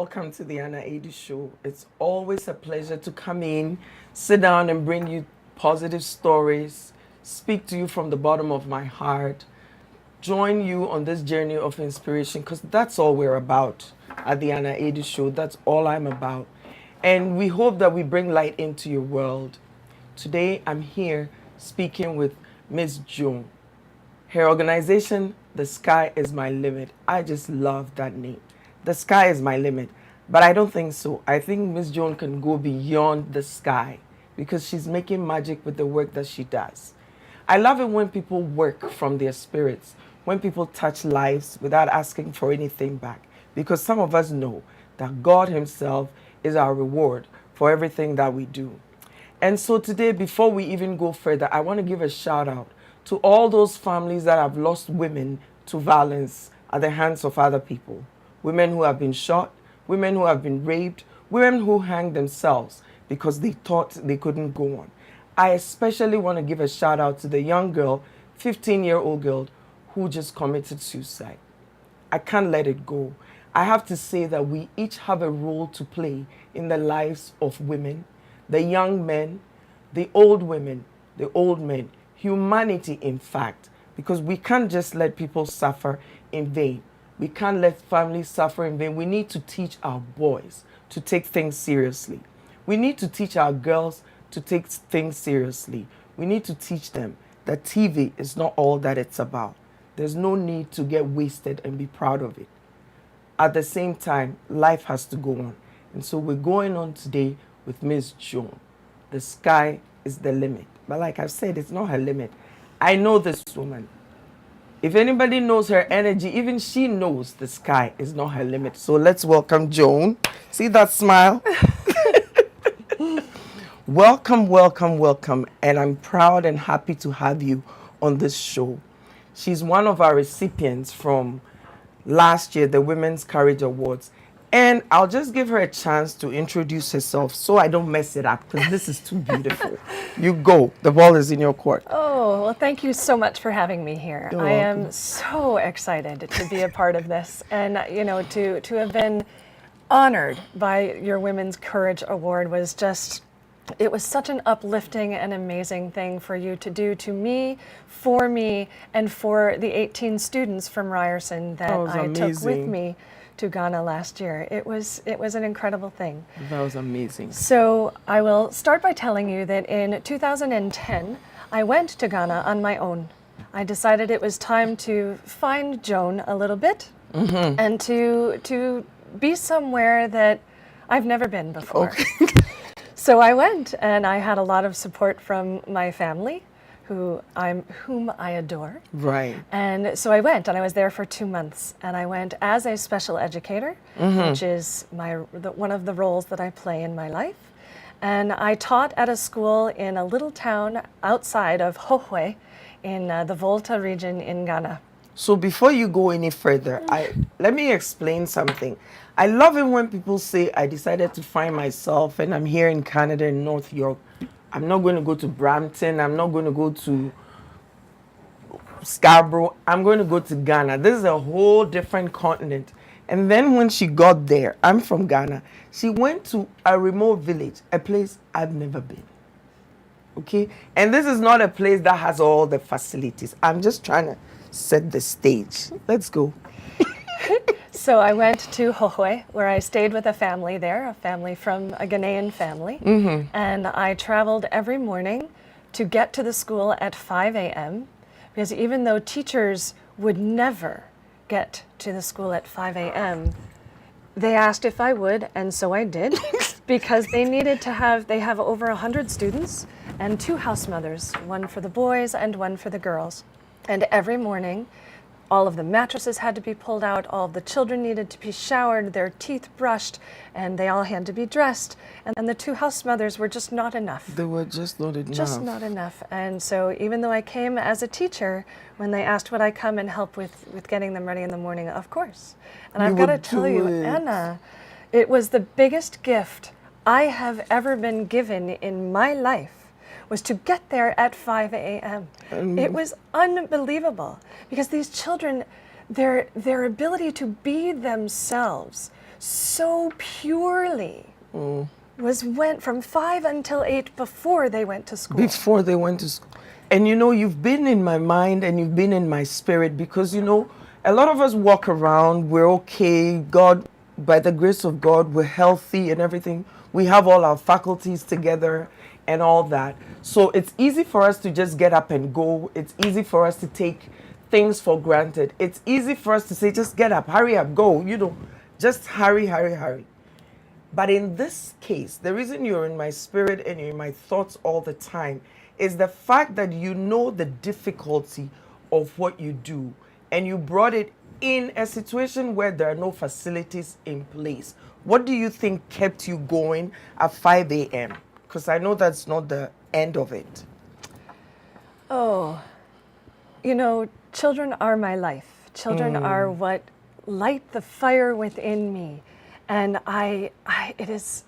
welcome to the Aidoo show. It's always a pleasure to come in, sit down and bring you positive stories, speak to you from the bottom of my heart, join you on this journey of inspiration, because that's all we're about at the Aidoo show. That's all I'm about. And we hope that we bring light into your world. Today I'm here speaking with Miss Joan. Her organization, The Sky is My Limit. I just love that name. The sky is my limit. But I don't think so. I think Miss Joan can go beyond the sky because she's making magic with the work that she does. I love it when people work from their spirits, when people touch lives without asking for anything back. Because some of us know that God Himself is our reward for everything that we do. And so today, before we even go further, I want to give a shout out to all those families that have lost women to violence at the hands of other people. Women who have been shot, women who have been raped, women who hanged themselves because they thought they couldn't go on. I especially want to give a shout out to the young girl, 15-year-old girl, who just committed suicide. I can't let it go. I have to say that we each have a role to play in the lives of women, the young men, the old women, the old men, humanity in fact, because we can't just let people suffer in vain. We can't let families suffer in vain. We need to teach our boys to take things seriously. We need to teach our girls to take things seriously. We need to teach them that TV is not all that it's about. There's no need to get wasted and be proud of it. At the same time, life has to go on. And so we're going on today with Miss Joan. The sky is the limit. But like I've said, it's not her limit. I know this woman. If anybody knows her energy, even she knows the sky is not her limit. So let's welcome Joan. See that smile? Welcome, welcome, welcome. And I'm proud and happy to have you on this show. She's one of our recipients from last year, the Women's Courage Awards. And I'll just give her a chance to introduce herself so I don't mess it up, because this is too beautiful. You go. The ball is in your court. Oh, well, thank you so much for having me here. You're I am welcome. so excited to be a part of this and, you know, to have been honored by your Women's Courage Award was just, it was such an uplifting and amazing thing for you to do to me, and for the 18 students from Ryerson that I took with me to Ghana last year. It was an incredible thing. That was amazing. So I will start by telling you that in 2010, I went to Ghana on my own. I decided it was time to find Joan a little bit and to be somewhere that I've never been before. Okay. So I went, and I had a lot of support from my family, whom I adore. Right. And so I went, and I was there for 2 months. And I went as a special educator, which is one of the roles that I play in my life. And I taught at a school in a little town outside of Hohwe in the Volta region in Ghana. So before you go any further, let me explain something. I love it when people say, I decided to find myself and I'm here in Canada in North York. I'm not going to go to Brampton. I'm not going to go to Scarborough. I'm going to go to Ghana. This is a whole different continent. And then when she got there, I'm from Ghana, she went to a remote village, a place I've never been. Okay? And this is not a place that has all the facilities. I'm just trying to set the stage. Let's go. So I went to Hohwe, where I stayed with a family there, a family from a Ghanaian family. And I traveled every morning to get to the school at 5 a.m. because even though teachers would never get to the school at 5 a.m., they asked if I would, and so I did, because they have over 100 students and 2 house mothers, one for the boys and one for the girls. And every morning, all of the mattresses had to be pulled out, all of the children needed to be showered, their teeth brushed, and they all had to be dressed. And the 2 house mothers were just not enough. They were just not enough. Just not enough. And so even though I came as a teacher, when they asked would I come and help with getting them ready in the morning, of course. And I've got to tell you, Anna, it was the biggest gift I have ever been given in my life was to get there at 5 a.m. It was unbelievable because these children, their ability to be themselves so purely went from 5 until 8 before they went to school. Before they went to school. And you know, you've been in my mind and you've been in my spirit because, you know, a lot of us walk around, we're okay, God, by the grace of God, we're healthy and everything. We have all our faculties together and all that. So it's easy for us to just get up and go. It's easy for us to take things for granted. It's easy for us to say, just get up, hurry up, go, you know, just hurry, hurry, hurry. But in this case, the reason you're in my spirit and you're in my thoughts all the time is the fact that you know the difficulty of what you do and you brought it in a situation where there are no facilities in place. What do you think kept you going at 5 a.m.? Because I know that's not the end of it. Oh, you know, children are my life. Children are what light the fire within me. And it is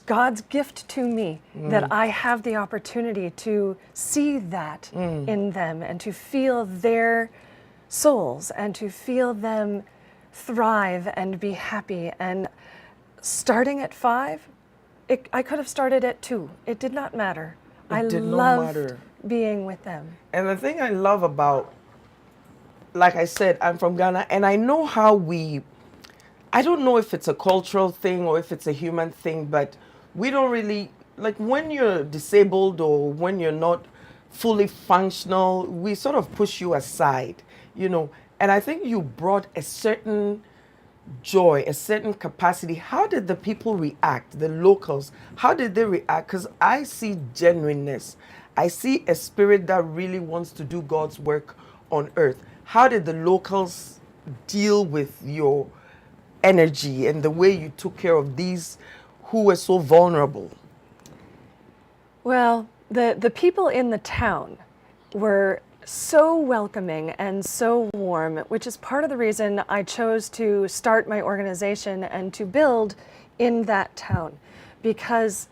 God's gift to me that I have the opportunity to see that in them and to feel their souls and to feel them thrive and be happy. And starting at 5, I could have started at 2. It did not matter. I loved being with them. And the thing I love about, like I said, I'm from Ghana, and I know how I don't know if it's a cultural thing or if it's a human thing, but we don't really, like when you're disabled or when you're not fully functional, we sort of push you aside, you know. And I think you brought a certain joy, a certain capacity. How did the people react, the locals? How did they react? Because I see genuineness. I see a spirit that really wants to do God's work on earth. How did the locals deal with your energy and the way you took care of these who were so vulnerable? Well, the people in the town were so welcoming and so warm, which is part of the reason I chose to start my organization and to build in that town, because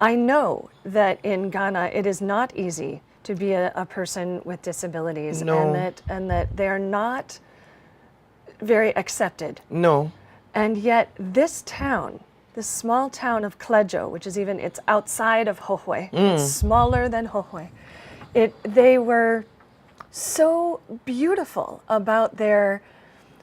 I know that in Ghana it is not easy to be a person with disabilities. No. and that they're not very accepted. No. And yet this town, this small town of Klejo, which is it's outside of Hohwe, it's smaller than Hohwe, they were so beautiful about their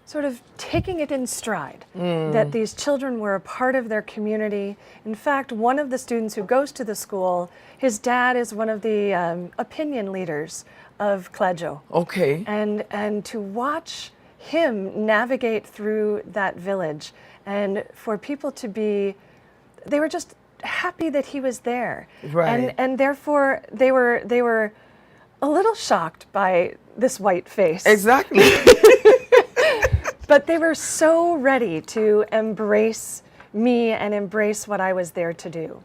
sort of taking it in stride, that these children were a part of their community. In fact, one of the students who goes to the school, his dad is one of the opinion leaders of Klejo. Okay. And to watch him navigate through that village and for people to be, they were just happy that he was there. Right. And therefore they were a little shocked by this white face. Exactly. But they were so ready to embrace me and embrace what I was there to do.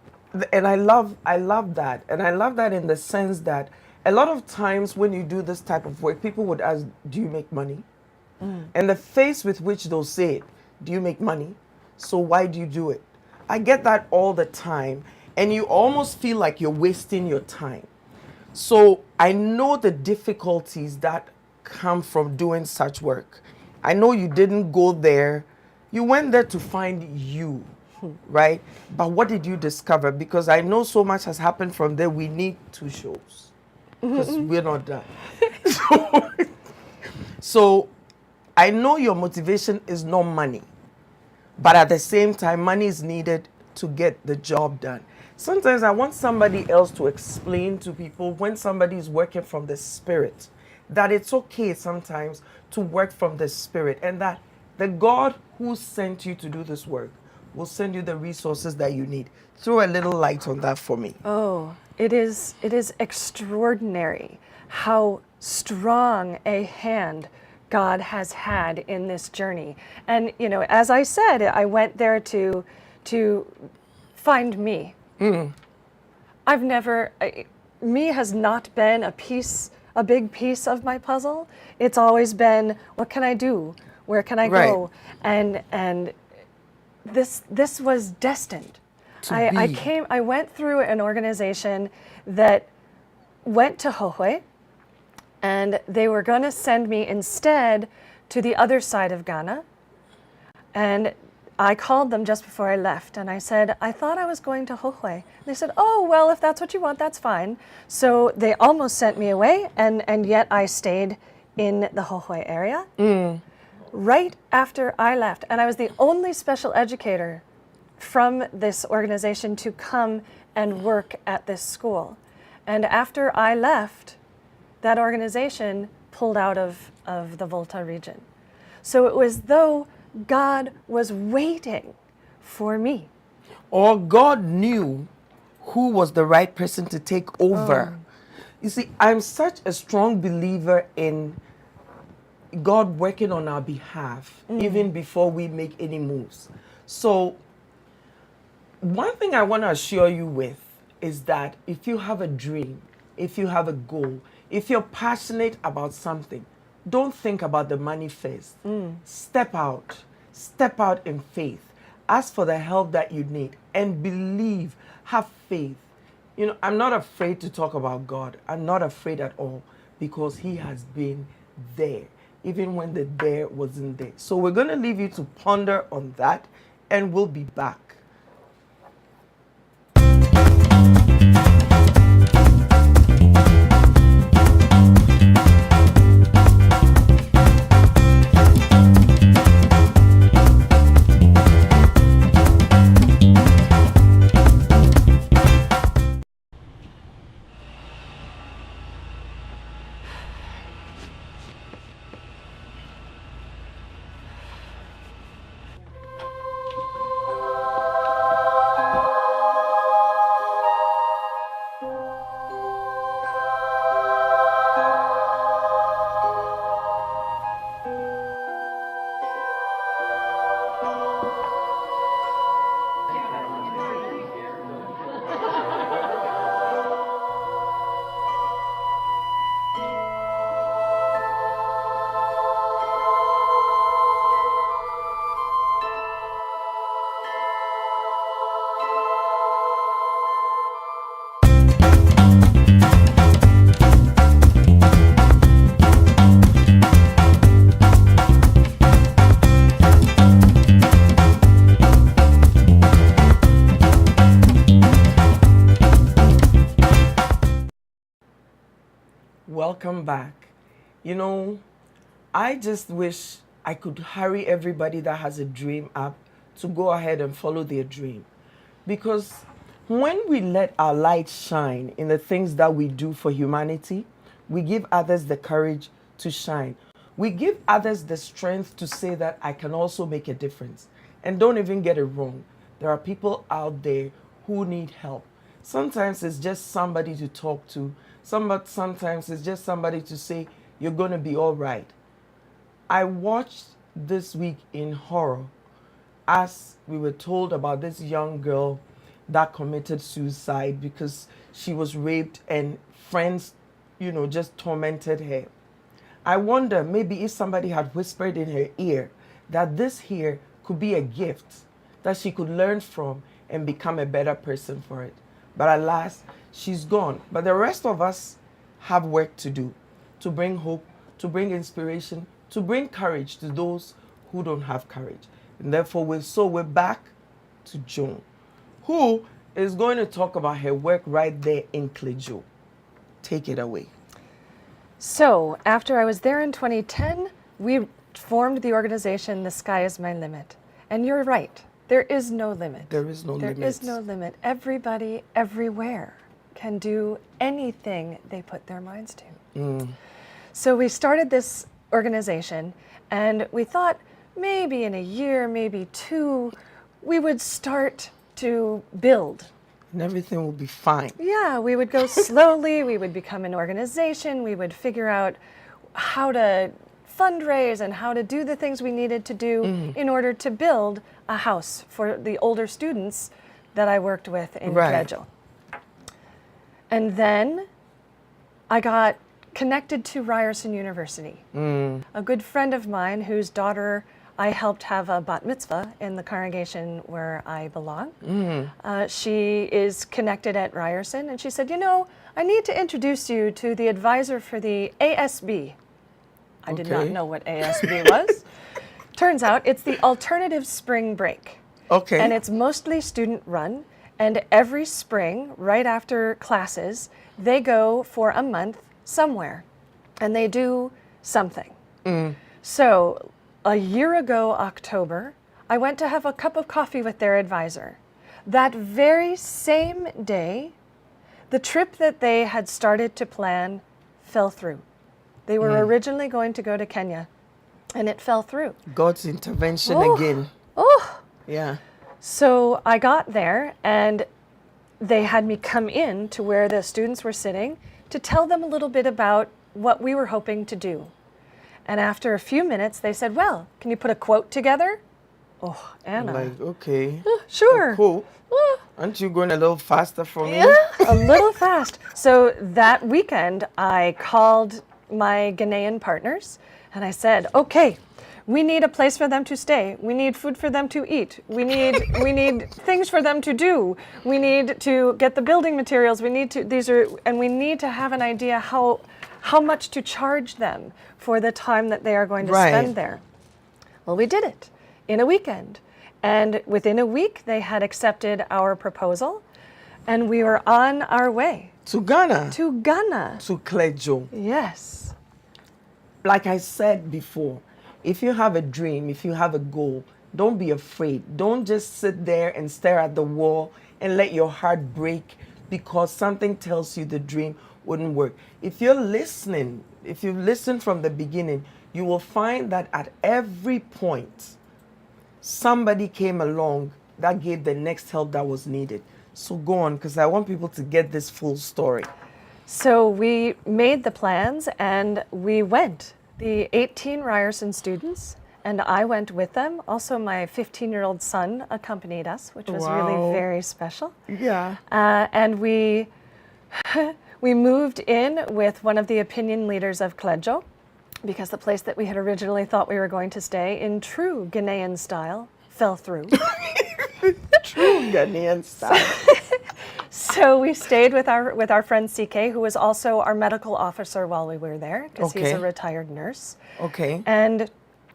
And I love that. And I love that in the sense that a lot of times when you do this type of work, people would ask, do you make money? And the face with which they'll say it, do you make money? So why do you do it? I get that all the time. And you almost feel like you're wasting your time. So I know the difficulties that come from doing such work. I know you didn't go there. You went there to find you, right? But what did you discover? Because I know so much has happened from there. We need 2 shows because we're not done. So I know your motivation is not money, but at the same time, money is needed to get the job done. Sometimes I want somebody else to explain to people when somebody is working from the spirit that it's okay sometimes to work from the spirit, and that the God who sent you to do this work will send you the resources that you need. Throw a little light on that for me. Oh, it is extraordinary how strong a hand God has had in this journey. And you know, as I said, I went there to find me. I've never, me has not been a big piece of my puzzle. It's always been, what can I do? Where can I go? And this was destined. I went through an organization that went to Hohwe, and they were going to send me instead to the other side of Ghana. And I called them just before I left, and I said, I thought I was going to Hohwe. They said, oh, well, if that's what you want, that's fine. So they almost sent me away, and yet I stayed in the Hohwe area. Right after I left, and I was the only special educator from this organization to come and work at this school. And after I left, that organization pulled out of the Volta region. So it was though God was waiting for me. Or God knew who was the right person to take over. You see, I'm such a strong believer in God working on our behalf, even before we make any moves. So, one thing I want to assure you with is that if you have a dream, if you have a goal, if you're passionate about something, don't think about the money first. Step out in faith. Ask for the help that you need and believe, have faith. You know, I'm not afraid to talk about God. I'm not afraid at all because He has been there, even when the there wasn't there. So we're going to leave you to ponder on that, and we'll be back. Welcome back. You know, I just wish I could hurry everybody that has a dream up to go ahead and follow their dream. Because when we let our light shine in the things that we do for humanity, we give others the courage to shine. We give others the strength to say that I can also make a difference. And don't even get it wrong. There are people out there who need help. Sometimes it's just somebody to talk to. Sometimes it's just somebody to say, you're going to be all right. I watched this week in horror as we were told about this young girl that committed suicide because she was raped and friends, just tormented her. I wonder maybe if somebody had whispered in her ear that this here could be a gift that she could learn from and become a better person for it. But alas, she's gone. But the rest of us have work to do, to bring hope, to bring inspiration, to bring courage to those who don't have courage. And therefore, we're back to Joan, who is going to talk about her work right there in Klejo. Take it away. So after I was there in 2010, we formed the organization The Sky Is My Limit. And you're right, there is no limit. There is no limit. There is no limit. Everybody, everywhere can do anything they put their minds to. So we started this organization, and we thought maybe in a year, maybe two, we would start to build. And everything will be fine. Yeah, we would go slowly, we would become an organization, we would figure out how to fundraise and how to do the things we needed to do in order to build a house for the older students that I worked with in Klejo. And then I got connected to Ryerson University. A good friend of mine whose daughter I helped have a bat mitzvah in the congregation where I belong. She is connected at Ryerson, and she said, I need to introduce you to the advisor for the ASB. I did not Okay. know what ASB was. Turns out it's the alternative spring break. Okay. And it's mostly student run. And every spring, right after classes, they go for a month somewhere and they do something. So a year ago, October, I went to have a cup of coffee with their advisor. That very same day, the trip that they had started to plan fell through. They were originally going to go to Kenya, and it fell through. God's intervention Oh. again. Oh! Yeah. So I got there, and they had me come in to where the students were sitting to tell them a little bit about what we were hoping to do. And after a few minutes, they said, well, can you put a quote together? Oh, Anna. Like, okay. Sure. Cool. Ah. Aren't you going a little faster for me? Yeah, a little fast. So that weekend, I called my Ghanaian partners and I said, okay, we need a place for them to stay. We need food for them to eat. We need things for them to do. We need to get the building materials. We need to have an idea how much to charge them for the time that they are going to spend there. Well, we did it in a weekend. And within a week, they had accepted our proposal, and we were on our way To Ghana. to Ghana. To Klejo. Yes. Like I said before, if you have a dream, if you have a goal, don't be afraid. Don't just sit there and stare at the wall and let your heart break because something tells you the dream wouldn't work. If you're listening, if you listen from the beginning, you will find that at every point, somebody came along that gave the next help that was needed. So go on, because I want people to get this full story. So we made the plans and we went. The 18 Ryerson students, and I went with them. Also, my 15-year-old son accompanied us, which was really Wow. very special. Yeah. And we moved in with one of the opinion leaders of Klejo, because the place that we had originally thought we were going to stay in true Ghanaian style fell through. True Ghanaian style. So we stayed with our friend CK, who was also our medical officer while we were there, because he's Okay. a retired nurse. Okay. And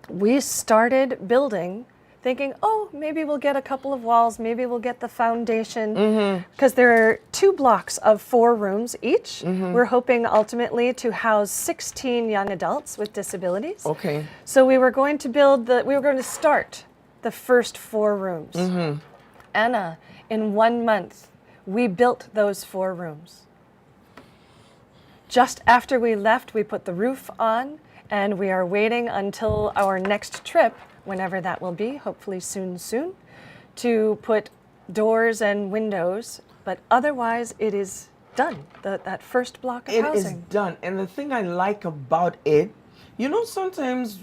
we started building, thinking, oh, maybe we'll get a couple of walls, maybe we'll get the foundation, because there are 2 blocks of 4 rooms each. We're hoping ultimately to house 16 young adults with disabilities. Okay. So we were going to start the first 4 rooms. Anna, in 1 month, we built those 4 rooms. Just after we left, we put the roof on, and we are waiting until our next trip, whenever that will be, hopefully soon, to put doors and windows. But otherwise, it is done. That first block of It housing. is done. And the thing I like about it, you know, sometimes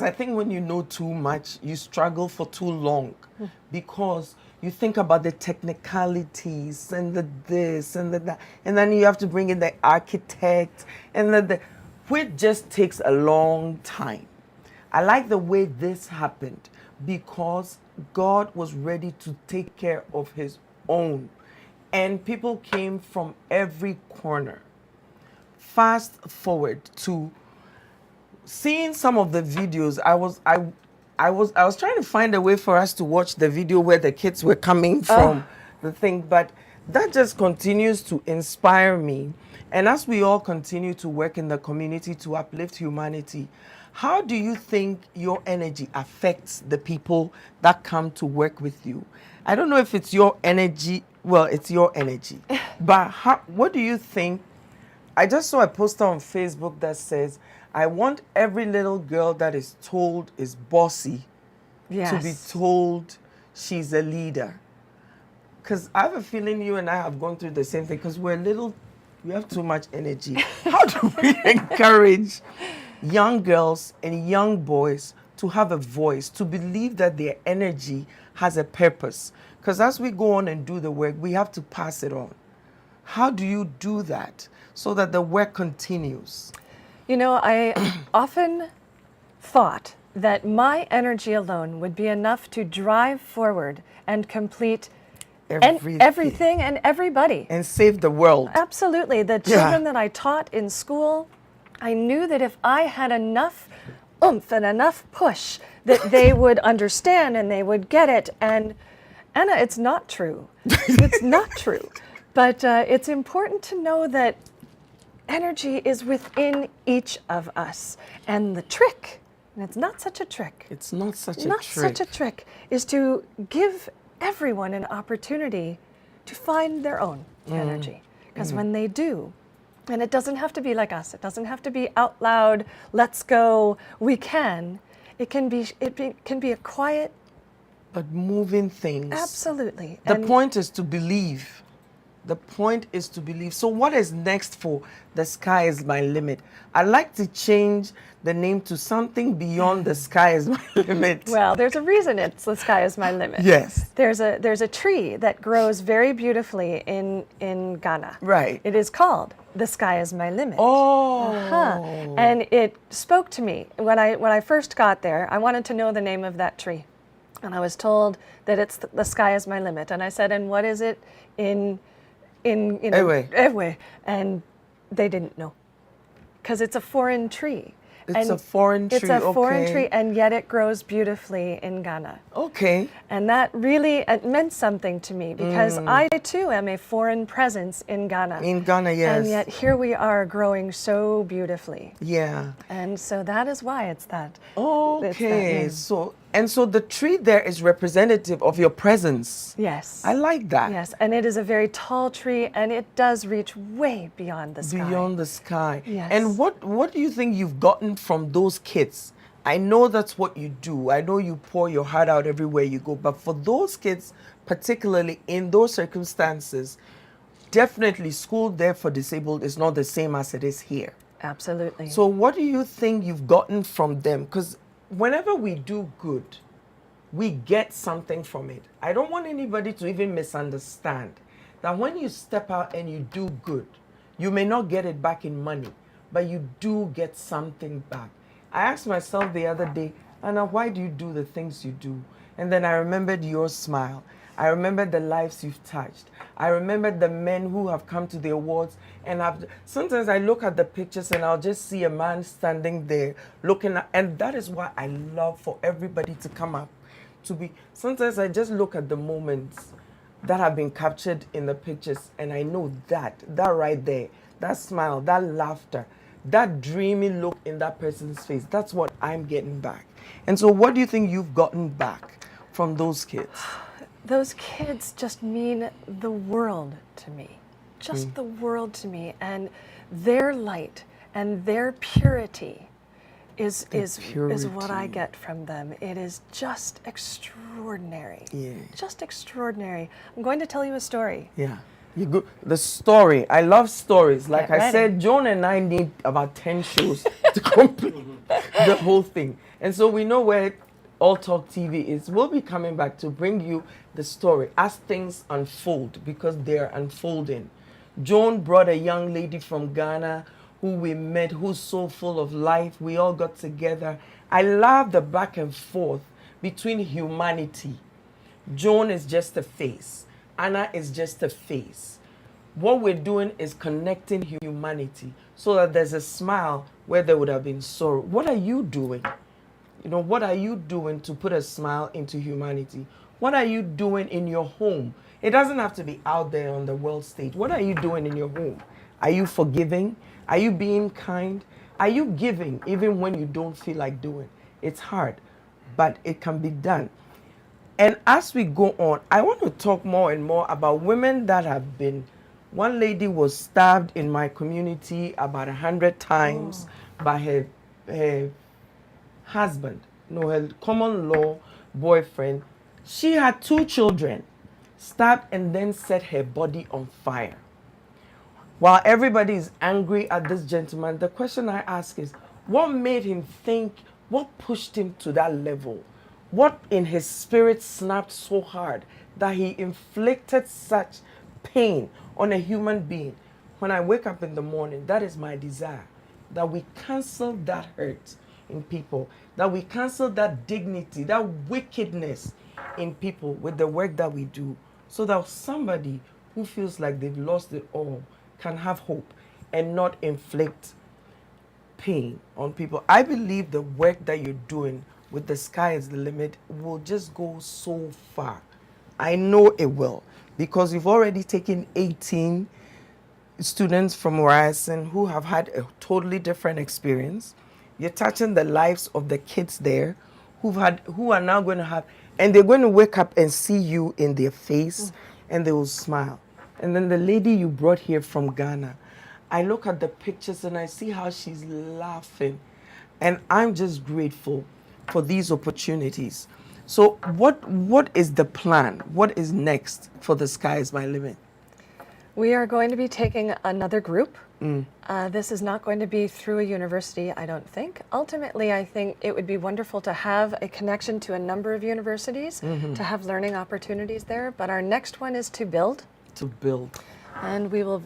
I think when you know too much, you struggle for too long because you think about the technicalities and the this and the that, and then you have to bring in the architect and which just takes a long time. I like the way this happened because God was ready to take care of his own. And people came from every corner. Fast forward to seeing some of the videos, I was trying to find a way for us to watch the video where the kids were coming from the thing, but that just continues to inspire me. And as we all continue to work in the community to uplift humanity, how do you think your energy affects the people that come to work with you? I don't know if it's your energy, well, it's your energy, but what do you think? I just saw a poster on Facebook that says, I want every little girl that is told is bossy to be told she's a leader. Because I have a feeling you and I have gone through the same thing because we have too much energy. How do we encourage young girls and young boys to have a voice, to believe that their energy has a purpose? Because as we go on and do the work, we have to pass it on. How do you do that so that the work continues? You know, I often thought that my energy alone would be enough to drive forward and complete everything and everybody. And save the world. Absolutely. The children that I taught in school, I knew that if I had enough oomph and enough push, that they would understand and they would get it. And Anna, it's not true. It's not true. But it's important to know that energy is within each of us. And the trick, and it's not such a trick. It's not such a trick. Not such a trick, is to give everyone an opportunity to find their own energy. Because when they do, and it doesn't have to be like us, it doesn't have to be out loud, let's go, we can. It can be a quiet. But moving things. Absolutely. The point is to believe. The point is to believe. So what is next for The Sky Is My Limit? I'd like to change the name to something beyond The Sky Is My Limit. Well, there's a reason it's The Sky Is My Limit. Yes. There's a tree that grows very beautifully in Ghana. Right. It is called The Sky Is My Limit. Oh. And it spoke to me. When I first got there, I wanted to know the name of that tree. And I was told that it's the sky is my limit. And I said, and what is it in Ewe? And they didn't know. Because it's a foreign tree. It's a foreign tree, It's a foreign tree, and yet it grows beautifully in Ghana. Okay. And that really it meant something to me, because I too am a foreign presence in Ghana. In Ghana, yes. And yet here we are growing so beautifully. Yeah. And so that is why it's that. Okay. So the tree there is representative of your presence. Yes. I like that. Yes, and it is a very tall tree, and it does reach way beyond the sky. Beyond the sky. Yes. And what do you think you've gotten from those kids? I know that's what you do. I know you pour your heart out everywhere you go. But for those kids, particularly in those circumstances, definitely school there for disabled is not the same as it is here. Absolutely. So what do you think you've gotten from them? Because whenever we do good, we get something from it. I don't want anybody to even misunderstand that when you step out and you do good, you may not get it back in money, but you do get something back. I asked myself the other day, Anna, why do you do the things you do? And then I remembered your smile. I remembered the lives you've touched. I remembered the men who have come to the awards, and sometimes I look at the pictures and I'll just see a man standing there looking at, and that is why I love for everybody to come up sometimes I just look at the moments that have been captured in the pictures, and I know that right there, that smile, that laughter, that dreamy look in that person's face, that's what I'm getting back. And so what do you think you've gotten back from those kids? Those kids just mean the world to me. Just the world to me. And their light and their purity is what I get from them. It is just extraordinary. Yeah. Just extraordinary. I'm going to tell you a story. Yeah. The story. I love stories. Like Get I ready. said, Joan and I need about 10 shows to complete the whole thing. And so we know where All Talk TV is. We'll be coming back to bring you the story as things unfold, because they're unfolding. Joan brought a young lady from Ghana who we met, who's so full of life. We all got together. I love the back and forth between humanity. Joan is just a face. Anna is just a face. What we're doing is connecting humanity so that there's a smile where there would have been sorrow. What are you doing? What are you doing to put a smile into humanity? What are you doing in your home? It doesn't have to be out there on the world stage. What are you doing in your home? Are you forgiving? Are you being kind? Are you giving even when you don't feel like doing? It's hard, but it can be done. And as we go on, I want to talk more and more about women that have been. One lady was stabbed in my community about 100 times by her husband, her common law boyfriend. She had 2 children, stabbed and then set her body on fire. While everybody is angry at this gentleman, the question I ask is, what made him think, what pushed him to that level? What in his spirit snapped so hard that he inflicted such pain on a human being? When I wake up in the morning, that is my desire, that we cancel that hurt in people, that we cancel that dignity, that wickedness in people with the work that we do, so that somebody who feels like they've lost it all can have hope and not inflict pain on people. I believe the work that you're doing with the sky is the limit will just go so far. I know it will, because you've already taken 18 students from Horizon who have had a totally different experience. You're touching the lives of the kids there who are now going to have, and they're going to wake up and see you in their face and they will smile. And then the lady you brought here from Ghana, I look at the pictures and I see how she's laughing. And I'm just grateful for these opportunities. So what is the plan? What is next for The Sky is My Limit? We are going to be taking another group. This is not going to be through a university, I don't think. Ultimately, I think it would be wonderful to have a connection to a number of universities, to have learning opportunities there. But our next one is to build. To build. And we will,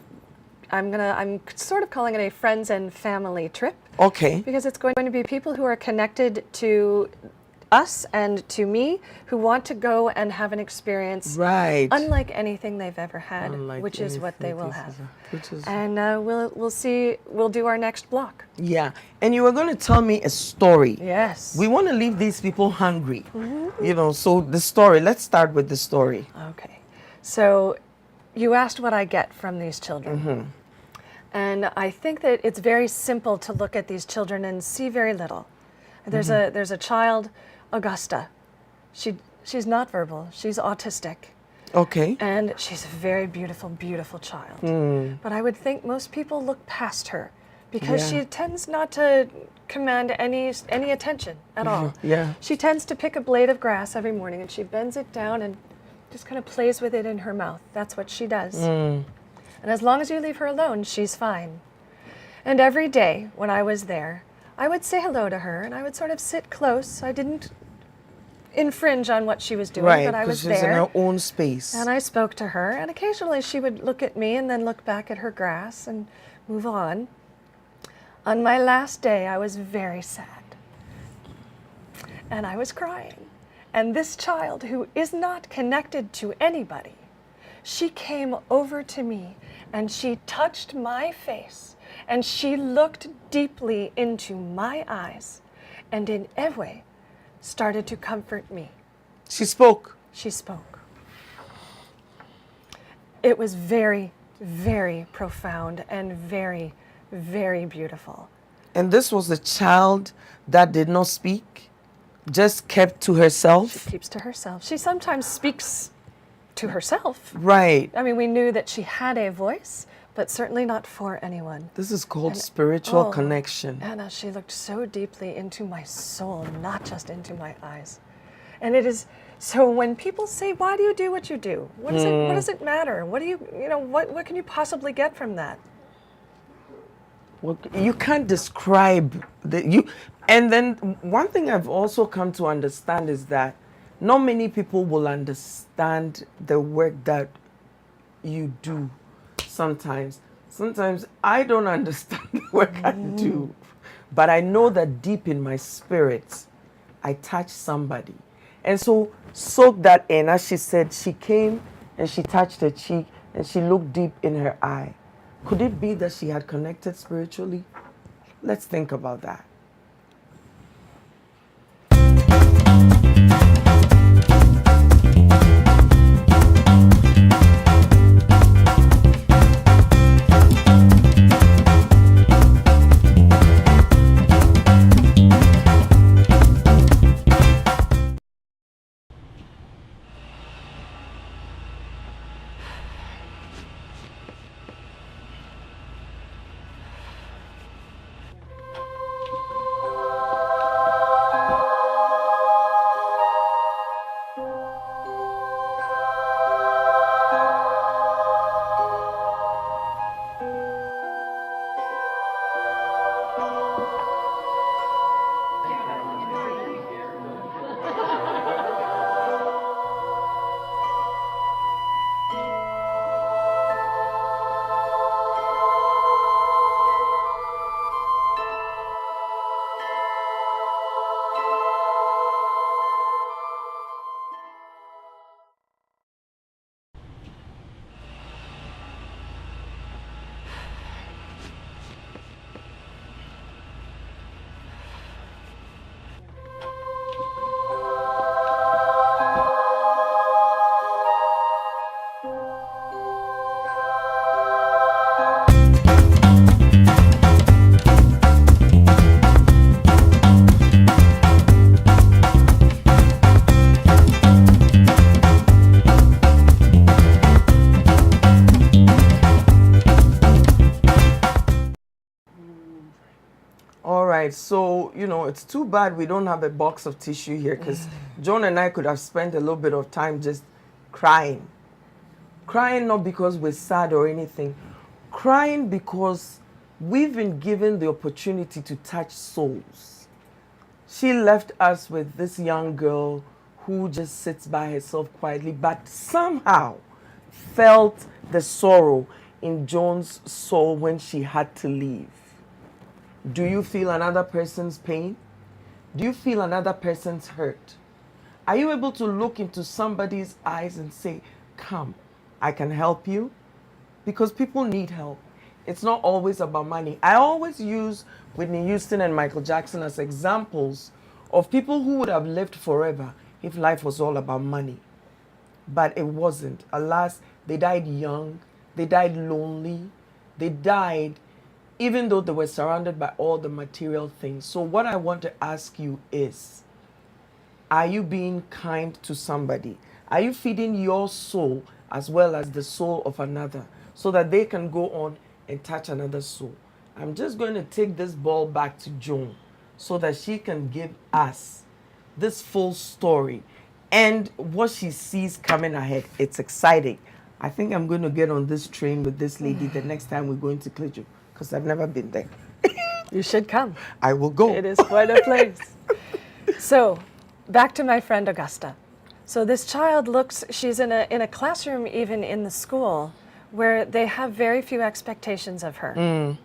I'm sort of calling it a friends and family trip. Okay. Because it's going to be people who are connected to us and to me, who want to go and have an experience unlike anything they've ever had, which is what they will have. And we'll do our next block. Yeah, and you were going to tell me a story. Yes. We want to leave these people hungry. You know, so the story, let's start with the story. Okay. So you asked what I get from these children. And I think that it's very simple to look at these children and see very little. There's a child, Augusta. She's not verbal. She's autistic. Okay. And she's a very beautiful, beautiful child. But I would think most people look past her because she tends not to command any attention at all. She tends to pick a blade of grass every morning and she bends it down and just kind of plays with it in her mouth. That's what she does. And as long as you leave her alone, she's fine. And every day when I was there, I would say hello to her and I would sort of sit close. I didn't infringe on what she was doing, but I was there. She's in her own space. And I spoke to her, and occasionally she would look at me and then look back at her grass and move on. On my last day, I was very sad. And I was crying. And this child, who is not connected to anybody, she came over to me and she touched my face and she looked deeply into my eyes and in every way started to comfort me. She spoke. She spoke. It was very, very profound and very, very beautiful. And this was a child that did not speak, just kept to herself? She keeps to herself. She sometimes speaks to herself. Right. I mean, we knew that she had a voice, but certainly not for anyone. This is called spiritual connection. Anna, she looked so deeply into my soul, not just into my eyes. And it is, so when people say, why do you do what you do? What does it matter? What do what can you possibly get from that? Well, you can't describe and then one thing I've also come to understand is that not many people will understand the work that you do. Sometimes I don't understand the work I do, but I know that deep in my spirit, I touch somebody. And so soak that in. As she said, she came and she touched her cheek and she looked deep in her eye. Could it be that she had connected spiritually? Let's think about that. right. So, it's too bad we don't have a box of tissue here, because Joan and I could have spent a little bit of time just crying. Crying not because we're sad or anything. Crying because we've been given the opportunity to touch souls. She left us with this young girl who just sits by herself quietly, but somehow felt the sorrow in Joan's soul when she had to leave. Do you feel another person's pain? Do you feel another person's hurt? Are you able to look into somebody's eyes and say, come, I can help you? Because people need help. It's not always about money. I always use Whitney Houston and Michael Jackson as examples of people who would have lived forever if life was all about money. But it wasn't. Alas, they died young. They died lonely. They died even though they were surrounded by all the material things. So what I want to ask you is, are you being kind to somebody? Are you feeding your soul as well as the soul of another so that they can go on and touch another soul? I'm just going to take this ball back to Joan so that she can give us this full story and what she sees coming ahead. It's exciting. I think I'm going to get on this train with this lady the next time we're going to Kleju, because I've never been there. You should come. I will go. It is quite a place. So, back to my friend Augusta. So this child she's in a classroom even in the school where they have very few expectations of her.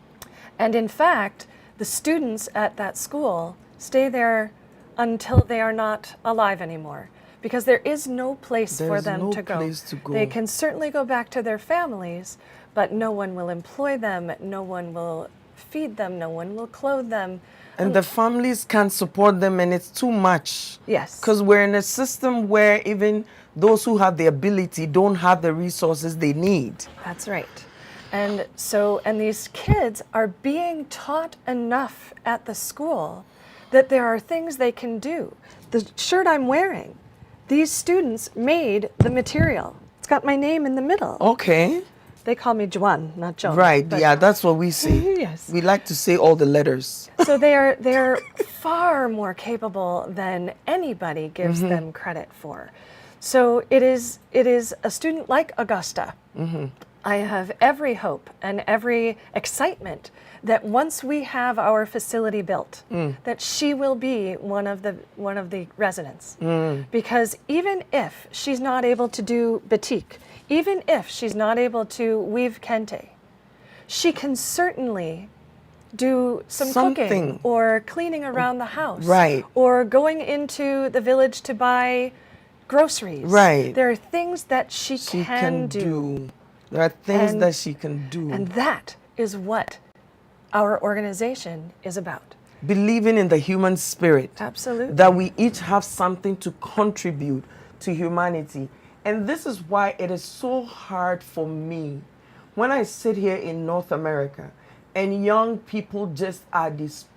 And in fact, the students at that school stay there until they are not alive anymore, because there is no place for them to go. Place to go. They can certainly go back to their families, but no one will employ them, no one will feed them, no one will clothe them. And the families can't support them, and it's too much. Yes. Because we're in a system where even those who have the ability don't have the resources they need. That's right. And these kids are being taught enough at the school that there are things they can do. The shirt I'm wearing, these students made the material. It's got my name in the middle. Okay. They call me Joan, not Joan. Right, yeah, that's what we say. Yes. We like to say all the letters. So they're far more capable than anybody gives them credit for. So it is a student like Augusta. I have every hope and every excitement that once we have our facility built, that she will be one of the residents. Because even if she's not able to do batik, even if she's not able to weave kente, she can certainly do something cooking or cleaning around the house. Right. Or going into the village to buy groceries. Right. There are things that she can do. There are things that she can do. And that is what our organization is about. Believing in the human spirit. Absolutely. That we each have something to contribute to humanity. And this is why it is so hard for me when I sit here in North America and young people just are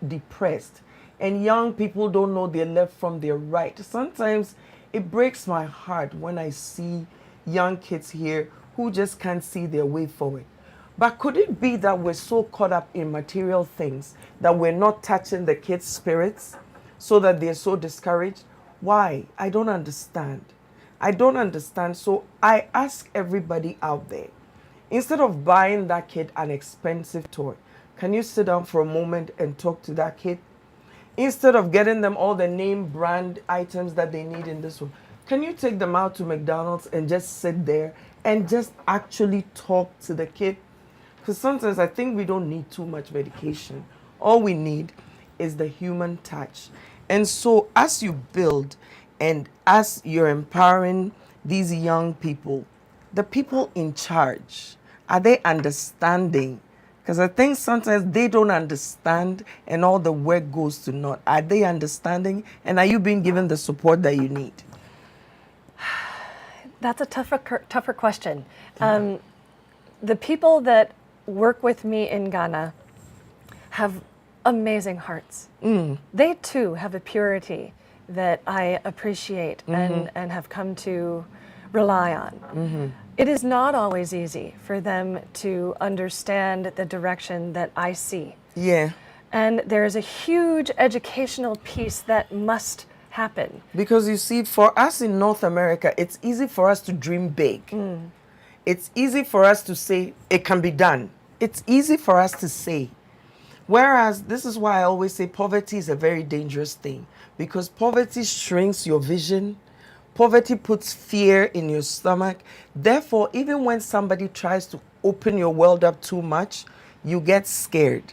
depressed and young people don't know their left from their right. Sometimes it breaks my heart when I see young kids here who just can't see their way forward. But could it be that we're so caught up in material things that we're not touching the kids' spirits so that they're so discouraged? Why? I don't understand. I don't understand. So I ask everybody out there, instead of buying that kid an expensive toy, can you sit down for a moment and talk to that kid? Instead of getting them all the name brand items that they need in this one, can you take them out to McDonald's and just sit there and just actually talk to the kid? Because sometimes I think we don't need too much medication. All we need is the human touch. And so as you build and as you're empowering these young people, the people in charge, are they understanding? Because I think sometimes they don't understand and all the work goes to naught. Are they understanding? And are you being given the support that you need? That's a tougher question. The people that work with me in Ghana have amazing hearts. They too have a purity that I appreciate and have come to rely on. It is not always easy for them to understand the direction that I see. Yeah. And there's a huge educational piece that must happen. Because you see, for us in North America, it's easy for us to dream big. It's easy for us to say, it can be done. It's easy for us to say. Whereas, this is why I always say poverty is a very dangerous thing. Because poverty shrinks your vision. Poverty puts fear in your stomach. Therefore, even when somebody tries to open your world up too much, you get scared.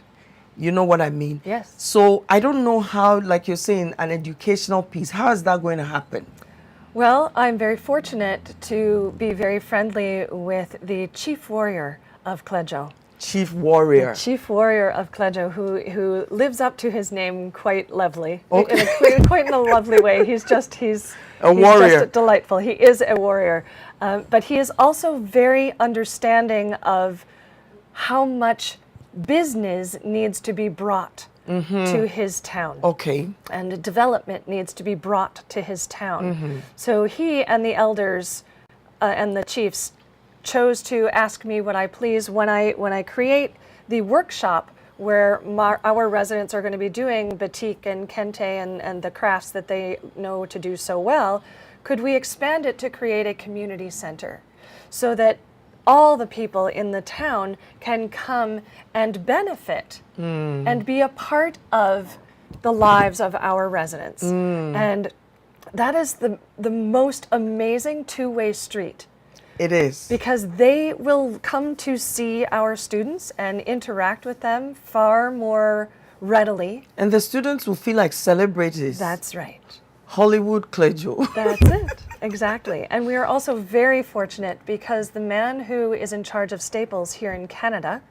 You know what I mean? Yes. So I don't know how, like you're saying, an educational piece, how is that going to happen? Well, I'm very fortunate to be very friendly with the chief warrior of Cledjo. Chief warrior. Chief warrior of Cledjo, who lives up to his name quite lovely, Okay. quite in a lovely way. He's warrior. just delightful. He is a warrior, but he is also very understanding of how much business needs to be brought to his town. Okay. And development needs to be brought to his town. So he and the elders and the chiefs chose to ask me would I please, when I create the workshop where our residents are going to be doing batik and kente and the crafts that they know to do so well, could we expand it to create a community center so that all the people in the town can come and benefit and be a part of the lives of our residents. And that is the most amazing two-way street. It is. Because they will come to see our students and interact with them far more readily. And the students will feel like celebrities. That's right. Hollywood Cledjo. That's it, exactly. And we are also very fortunate because the man who is in charge of Staples here in Canada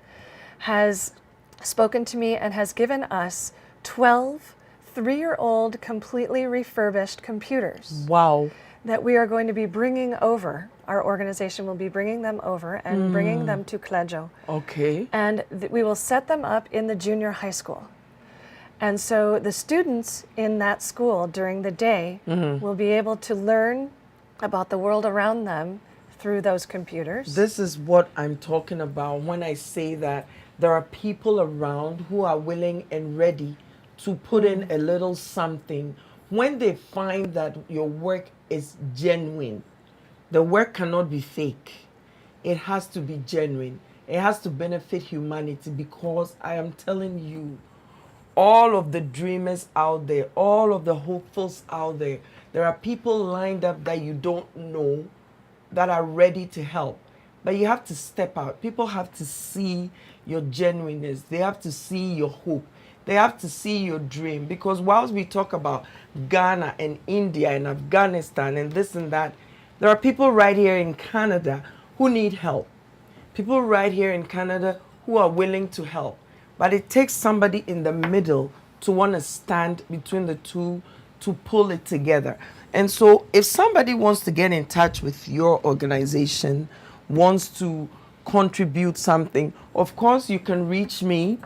has spoken to me and has given us 12 3-year-old completely refurbished computers. Wow. That we are going to be bringing over. Our organization will be bringing them over and bringing them to Cledjo. Okay. And we will set them up in the junior high school. And so the students in that school during the day will be able to learn about the world around them through those computers. This is what I'm talking about when I say that there are people around who are willing and ready to put in a little something when they find that your work is genuine. The work cannot be fake. It has to be genuine. It has to benefit humanity, because I am telling you, all of the dreamers out there, all of the hopefuls out there, there are people lined up that you don't know that are ready to help. But you have to step out. People have to see your genuineness. They have to see your hope. They have to see your dream. Because whilst we talk about Ghana and India and Afghanistan and this and that, there are people right here in Canada who need help. People right here in Canada who are willing to help. But it takes somebody in the middle to want to stand between the two to pull it together. And so if somebody wants to get in touch with your organization, wants to contribute something, of course you can reach me,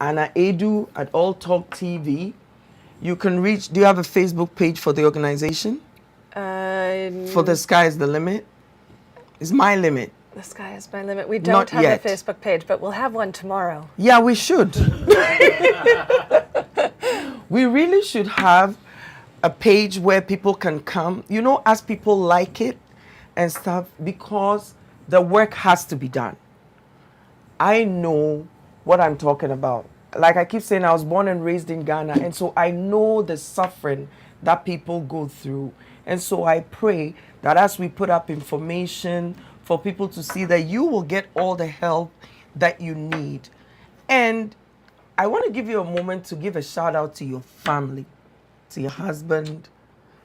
Anna Aidoo at All Talk TV. You can reach, do you have a Facebook page for the organization? For The Sky is the Limit? It's my limit. The sky is my limit. We don't have a Facebook page, but we'll have one tomorrow. Yeah, we should. We really should have a page where people can come, you know, as people like it and stuff, because the work has to be done. I know what I'm talking about. Like I keep saying, I was born and raised in Ghana, and so I know the suffering that people go through. And so I pray that as we put up information for people to see, that you will get all the help that you need. And I want to give you a moment to give a shout out to your family, to your husband,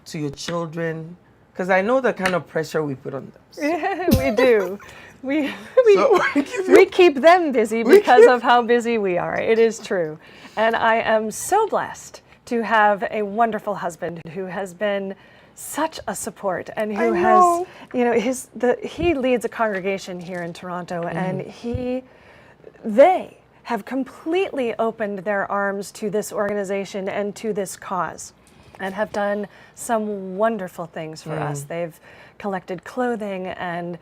to your children, because I know the kind of pressure we put on them. We do. We keep them busy because of how busy we are. It is true. And I am so blessed to have a wonderful husband who has been such a support, and who has, you know, he leads a congregation here in Toronto, and they have completely opened their arms to this organization and to this cause. and have done some wonderful things for us. They've collected clothing and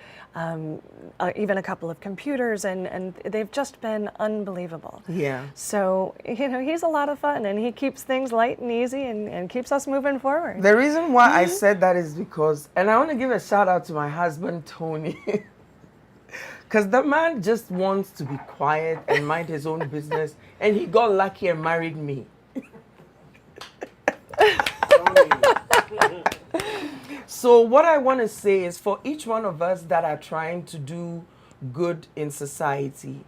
even a couple of computers, and they've just been unbelievable. Yeah. So, he's a lot of fun, and he keeps things light and easy and keeps us moving forward. The reason why I said that is because, and I want to give a shout out to my husband, Tony. Because the man just wants to be quiet and mind his own business, and he got lucky and married me. So what I want to say is, for each one of us that are trying to do good in society,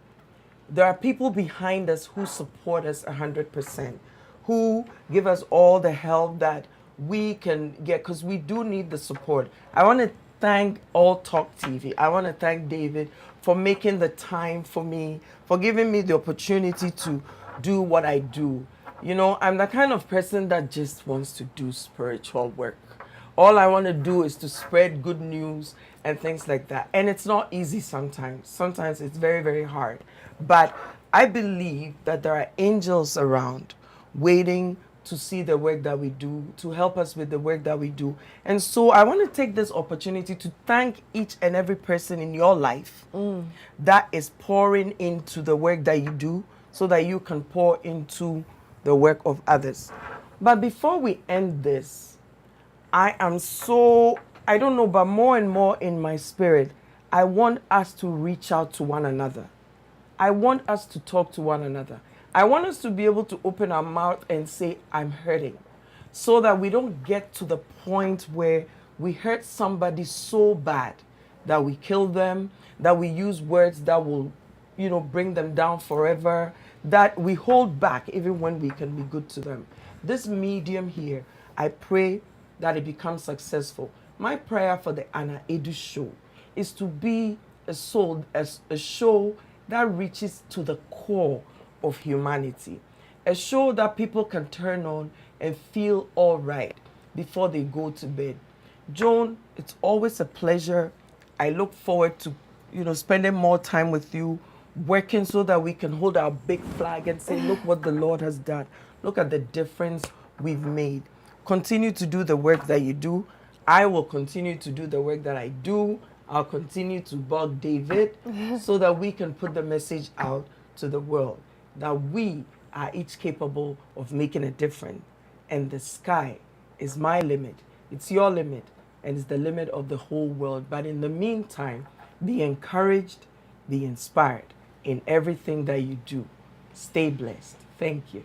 there are people behind us who support us 100%, who give us all the help that we can get, because we do need the support. I want to thank All Talk TV. I want to thank David for making the time for me, for giving me the opportunity to do what I do. I'm the kind of person that just wants to do spiritual work. All I want to do is to spread good news and things like that. And it's not easy sometimes. Sometimes it's very, very hard. But I believe that there are angels around waiting to see the work that we do, to help us with the work that we do. And so I want to take this opportunity to thank each and every person in your life that is pouring into the work that you do, so that you can pour into the work of others. But before we end this, I don't know, but more and more in my spirit, I want us to reach out to one another. I want us to talk to one another. I want us to be able to open our mouth and say, I'm hurting, so that we don't get to the point where we hurt somebody so bad that we kill them, that we use words that will, bring them down forever, that we hold back even when we can be good to them. This medium here, I pray that it becomes successful. My prayer for the Aidoo show is to be a show that reaches to the core of humanity. A show that people can turn on and feel all right before they go to bed. Joan, it's always a pleasure. I look forward to, spending more time with you, working so that we can hold our big flag and say, look what the Lord has done. Look at the difference we've made. Continue to do the work that you do. I will continue to do the work that I do. I'll continue to bug David so that we can put the message out to the world that we are each capable of making a difference. And the sky is my limit. It's your limit. And it's the limit of the whole world. But in the meantime, be encouraged, be inspired in everything that you do. Stay blessed. Thank you.